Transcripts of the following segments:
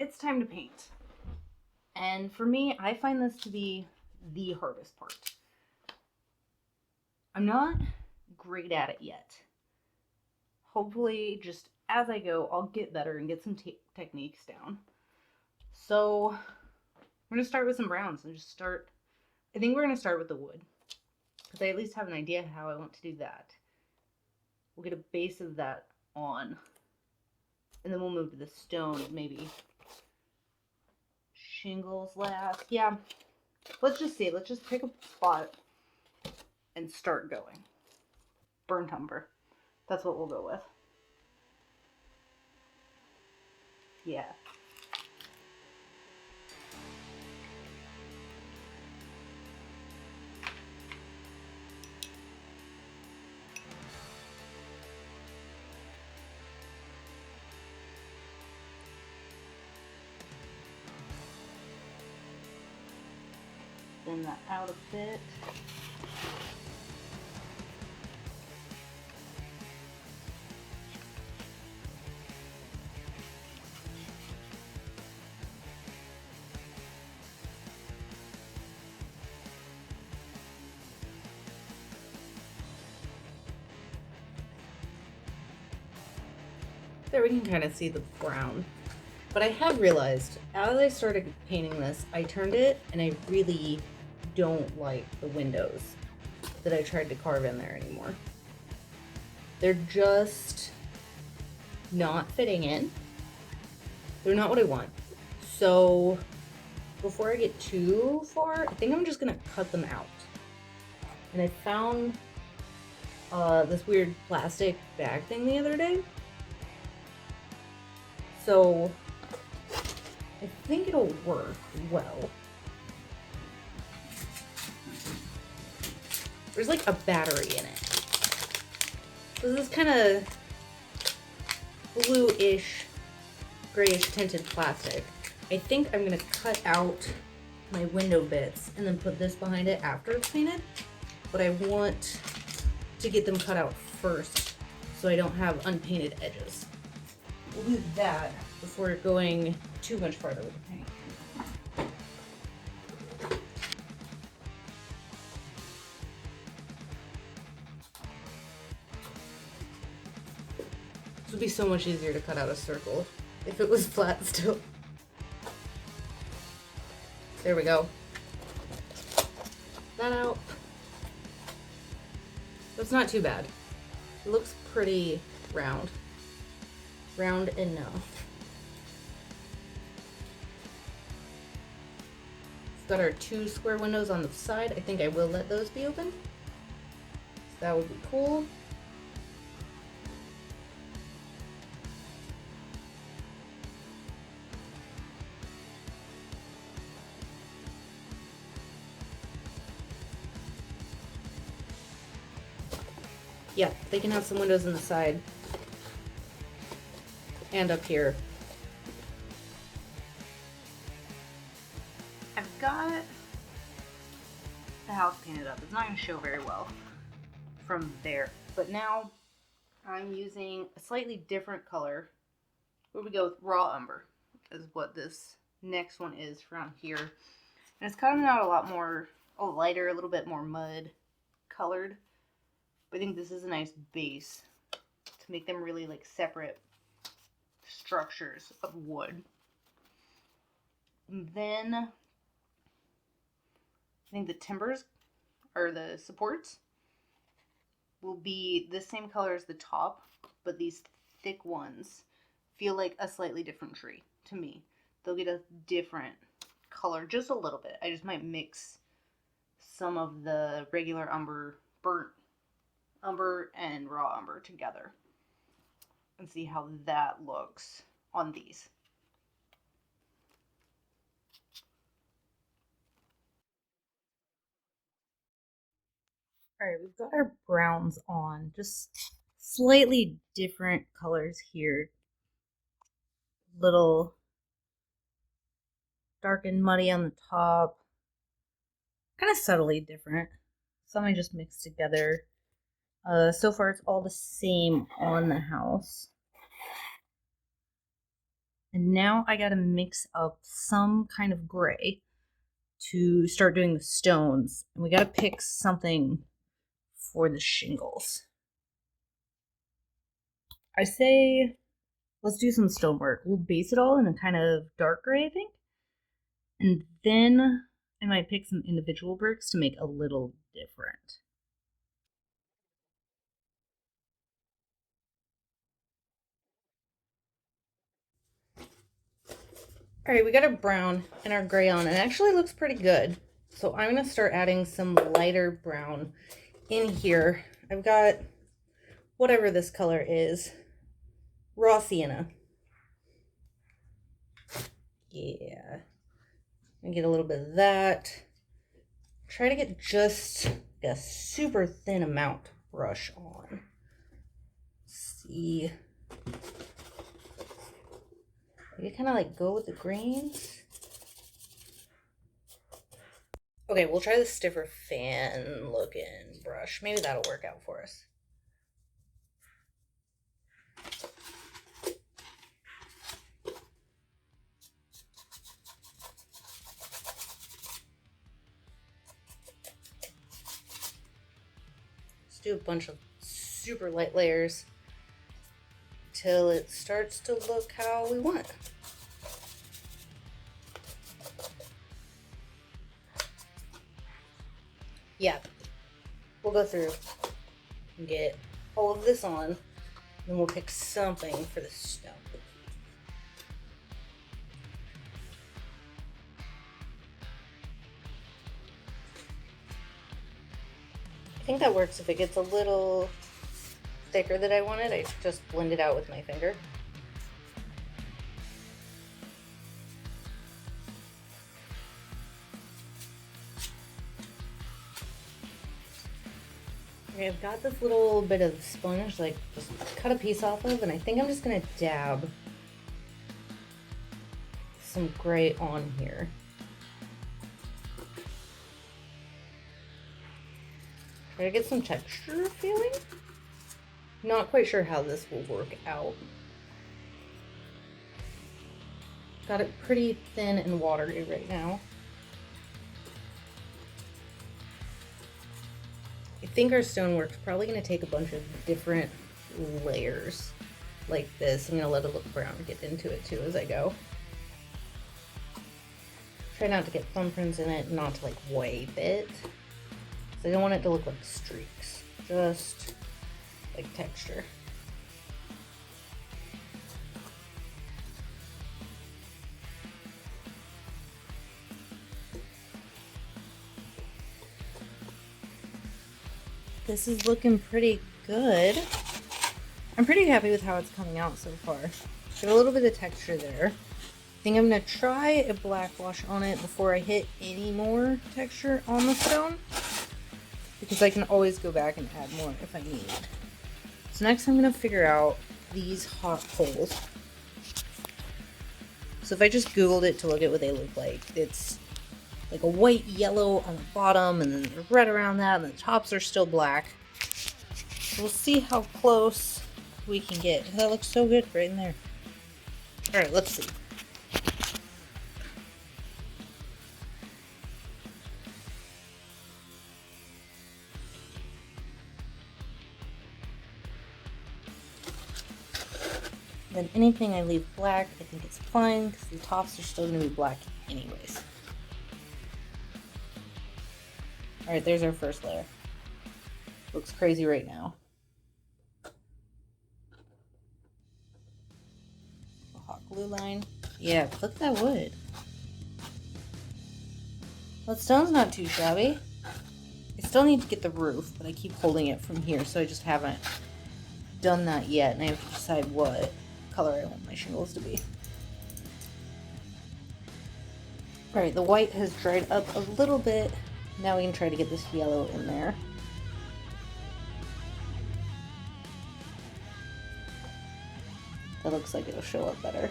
it's time to paint. And for me, I find this to be the hardest part. I'm not great at it yet. Hopefully, just as I go, I'll get better and get some techniques down. So, we're going to start with some browns and just start. I think we're going to start with the wood because I at least have an idea how I want to do that. We'll get a base of that on, and then we'll move to the stone, maybe. Shingles last. Yeah, let's just see. Let's just pick a spot and start going. Burnt umber. That's what we'll go with. Yeah. Thin that out a bit. There we can kind of see the brown. But I have realized, as I started painting this, I turned it and I really don't like the windows that I tried to carve in there anymore. They're just not fitting in. They're not what I want. So before I get too far, I think I'm just gonna cut them out. And I found this weird plastic bag thing the other day. So I think it'll work well. There's like a battery in it. So this is kind of blue-ish, grayish tinted plastic. I think I'm gonna cut out my window bits and then put this behind it after it's painted. But I want to get them cut out first so I don't have unpainted edges. We'll do that before going too much farther with the paint. This would be so much easier to cut out a circle if it was flat still. There we go. That out. It's not too bad. It looks pretty round. Round enough. We've got our 2 square windows on the side. I think I will let those be open. So that would be cool. Yeah, they can have some windows on the side and up here. I've got the house painted up. It's not going to show very well from there, but now I'm using a slightly different color. Where we go with raw umber is what this next one is from here, and it's coming out a lot more lighter, a little bit more mud colored. But I think this is a nice base to make them really like separate structures of wood. And then I think the timbers or the supports will be the same color as the top, but these thick ones feel like a slightly different tree to me. They'll get a different color just a little bit. I just might mix some of the regular umber, burnt umber and raw umber together and see how that looks on these. All right, we've got our browns on, just slightly different colors here. Little dark and muddy on the top, kind of subtly different. Some I just mixed together. So far it's all the same on the house. And now I gotta mix up some kind of gray to start doing the stones. And we gotta pick something for the shingles. I say let's do some stonework. We'll base it all in a kind of dark gray, I think. And then I might pick some individual bricks to make a little different. All right, we got our brown and our gray on. It actually looks pretty good. So I'm gonna start adding some lighter brown in here. I've got whatever this color is, raw sienna. Yeah, and get a little bit of that. Try to get just a super thin amount brush on. Let's see. You kind of like go with the greens. Okay, we'll try the stiffer fan looking brush. Maybe that'll work out for us. Let's do a bunch of super light layers till it starts to look how we want. Yeah, we'll go through and get all of this on, and we'll pick something for the stone. I think that works. If it gets a little thicker than I wanted, I just blend it out with my finger. Okay, I've got this little bit of sponge, like just cut a piece off of, and I think I'm just gonna dab some gray on here. Try to get some texture feeling. Not quite sure how this will work out. Got it pretty thin and watery right now. I think our stonework's probably going to take a bunch of different layers like this. I'm going to let it look brown and get into it too as I go. Try not to get thumbprints in it, not to like wipe it. So I don't want it to look like streaks, just like texture. This is looking pretty good. I'm pretty happy with how it's coming out so far. Got a little bit of texture there. I think I'm gonna try a black wash on it before I hit any more texture on the stone, because I can always go back and add more if I need. So next I'm gonna figure out these hot holes. So if I just Googled it to look at what they look like, it's like a white yellow on the bottom and then red around that, and the tops are still black. So we'll see how close we can get. That looks so good right in there. Alright, let's see. Then anything I leave black, I think it's fine, because the tops are still going to be black anyways. Alright, there's our first layer. Looks crazy right now. A hot glue line. Yeah, clip that wood. That stone's not too shabby. I still need to get the roof, but I keep holding it from here, so I just haven't done that yet, and I have to decide what color I want my shingles to be. Alright, the white has dried up a little bit. Now we can try to get this yellow in there. That looks like it'll show up better.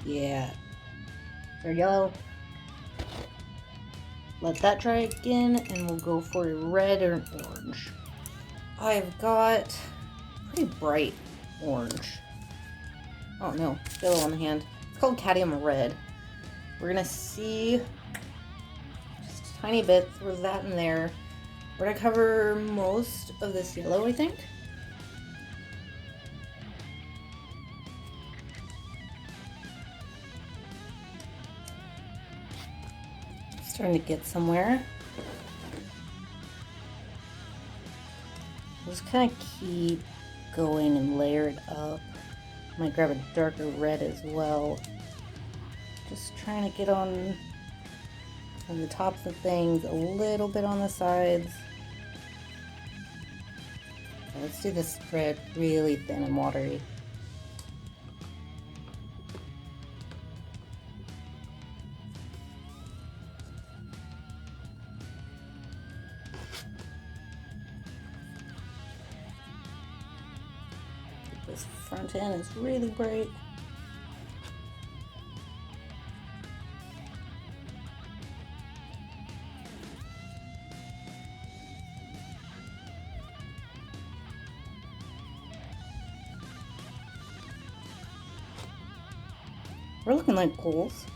Yeah. Or yellow. Let that dry again, and we'll go for a red or an orange. I've got pretty bright orange. Oh no, yellow on the hand. It's called cadmium red. We're gonna see just a tiny bit, throw that in there. We're gonna cover most of this yellow, I think. Starting to get somewhere. Just kind of keep going and layer it up. Might grab a darker red as well. Just trying to get on the tops of things, a little bit on the sides. Let's do this spread really thin and watery. This front end is really bright. We're looking like coals.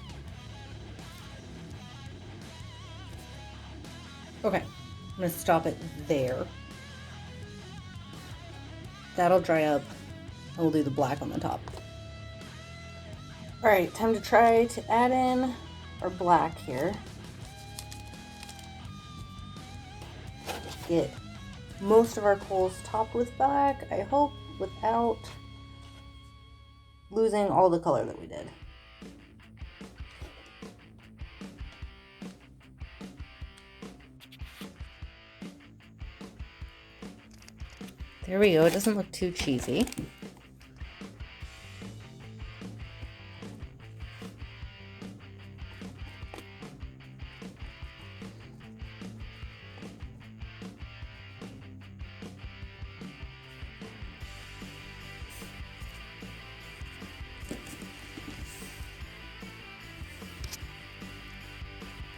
Okay, I'm gonna stop it there. That'll dry up, and we'll do the black on the top. All right, time to try to add in our black here. Get most of our coals topped with black, I hope, without losing all the color that we did. There we go, it doesn't look too cheesy.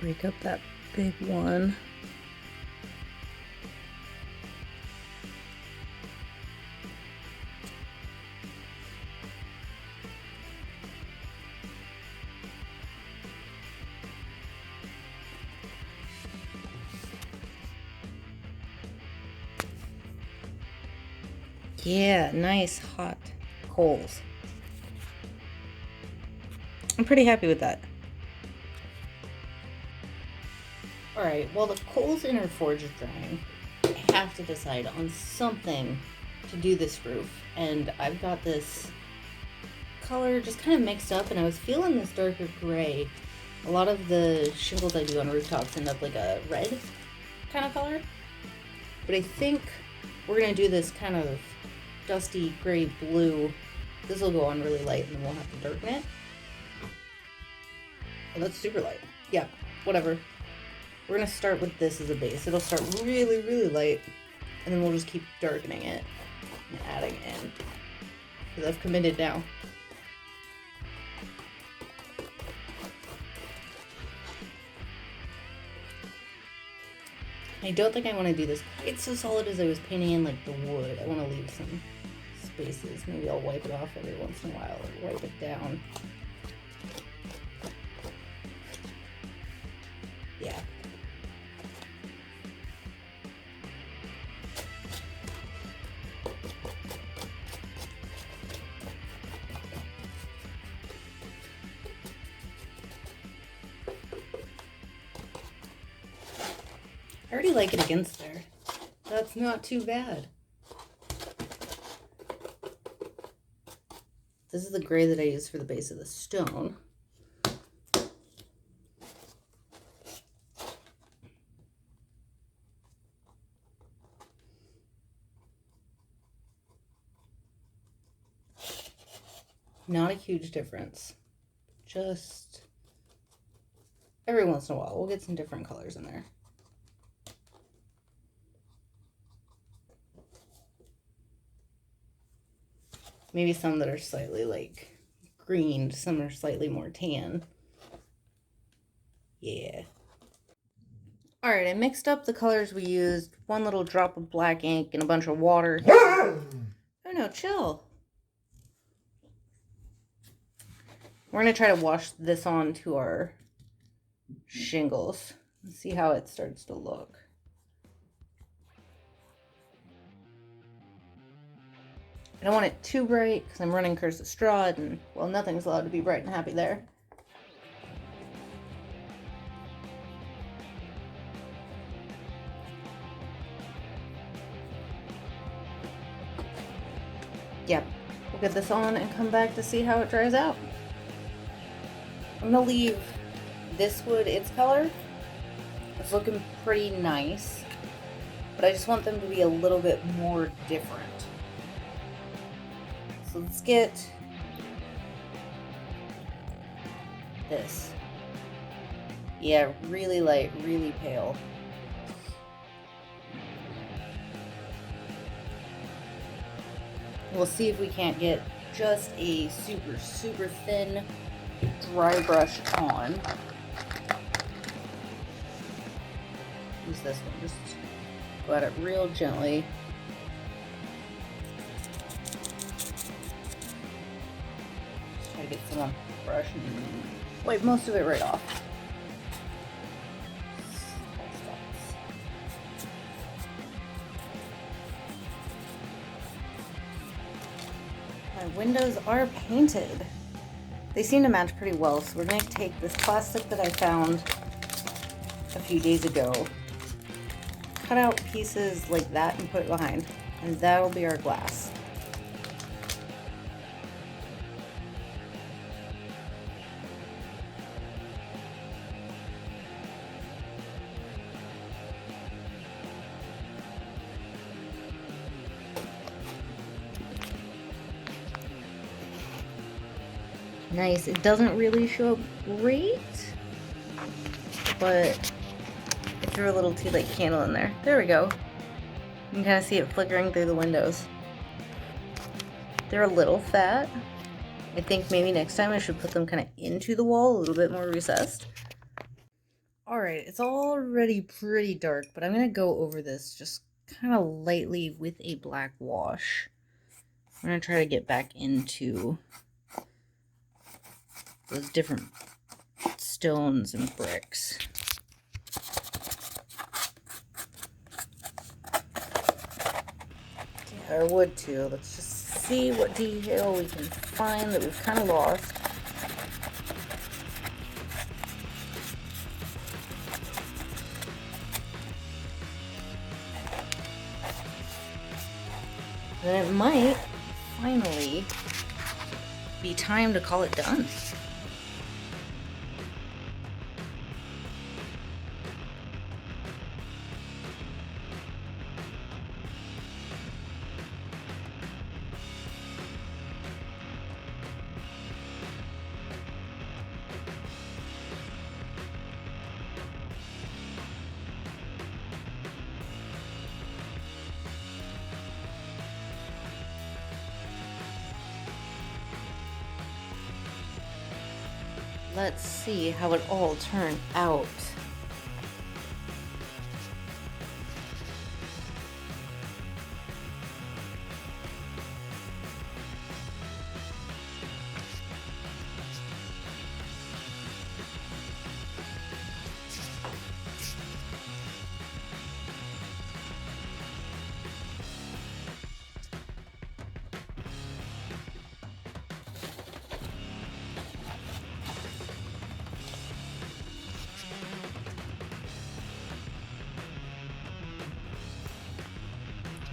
Break up that big one. Yeah, nice hot coals. I'm pretty happy with that. Alright, while the coals in our forge is drying, I have to decide on something to do this roof. And I've got this color just kind of mixed up, and I was feeling this darker gray. A lot of the shingles I do on rooftops end up like a red kind of color. But I think we're going to do this kind of dusty gray blue. This will go on really light, and then we'll have to darken it. Oh, that's super light. Yeah, whatever. We're going to start with this as a base. It'll start really, really light, and then we'll just keep darkening it and adding in. Because I've committed now. I don't think I want to do this quite so solid as I was painting in like the wood. I want to leave some spaces. Maybe I'll wipe it off every once in a while or wipe it down. Yeah. I already like it against there. That's not too bad. This is the gray that I use for the base of the stone. Not a huge difference. Just every once in a while, we'll get some different colors in there. Maybe some that are slightly like green, some are slightly more tan. Yeah. Alright, I mixed up the colors we used. One little drop of black ink and a bunch of water. Oh no, chill. We're going to try to wash this onto our shingles and see how it starts to look. I don't want it too bright because I'm running Curse of Strahd and, well, nothing's allowed to be bright and happy there. Yep, we'll get this on and come back to see how it dries out. I'm gonna leave this wood its color. It's looking pretty nice, but I just want them to be a little bit more different. So let's get this. Yeah, really light, really pale. We'll see if we can't get just a super, super thin dry brush on. Use this one, just go at it real gently. Just try to get some on the brush and wipe most of it right off. My windows are painted. They seem to match pretty well, so we're going to take this plastic that I found a few days ago, cut out pieces like that and put it behind, and that'll be our glass. Nice. It doesn't really show up great, but I threw a little tea light candle in there. There we go. You can kind of see it flickering through the windows. They're a little fat. I think maybe next time I should put them kind of into the wall, a little bit more recessed. Alright, it's already pretty dark, but I'm going to go over this just kind of lightly with a black wash. I'm going to try to get back into those different stones and bricks. Yeah, our wood too. Let's just see what detail we can find that we've kind of lost. Then it might finally be time to call it done. Let's see how it all turned out.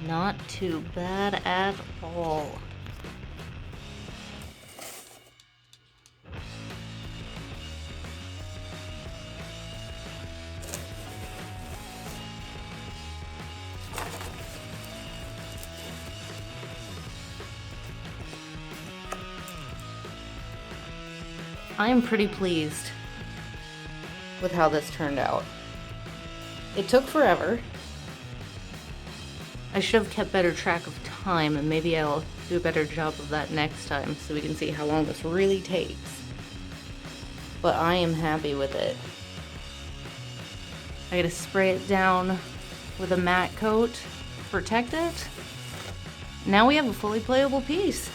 Not too bad at all. I am pretty pleased with how this turned out. It took forever. I should have kept better track of time, and maybe I'll do a better job of that next time so we can see how long this really takes. But I am happy with it. I gotta spray it down with a matte coat to protect it. Now we have a fully playable piece.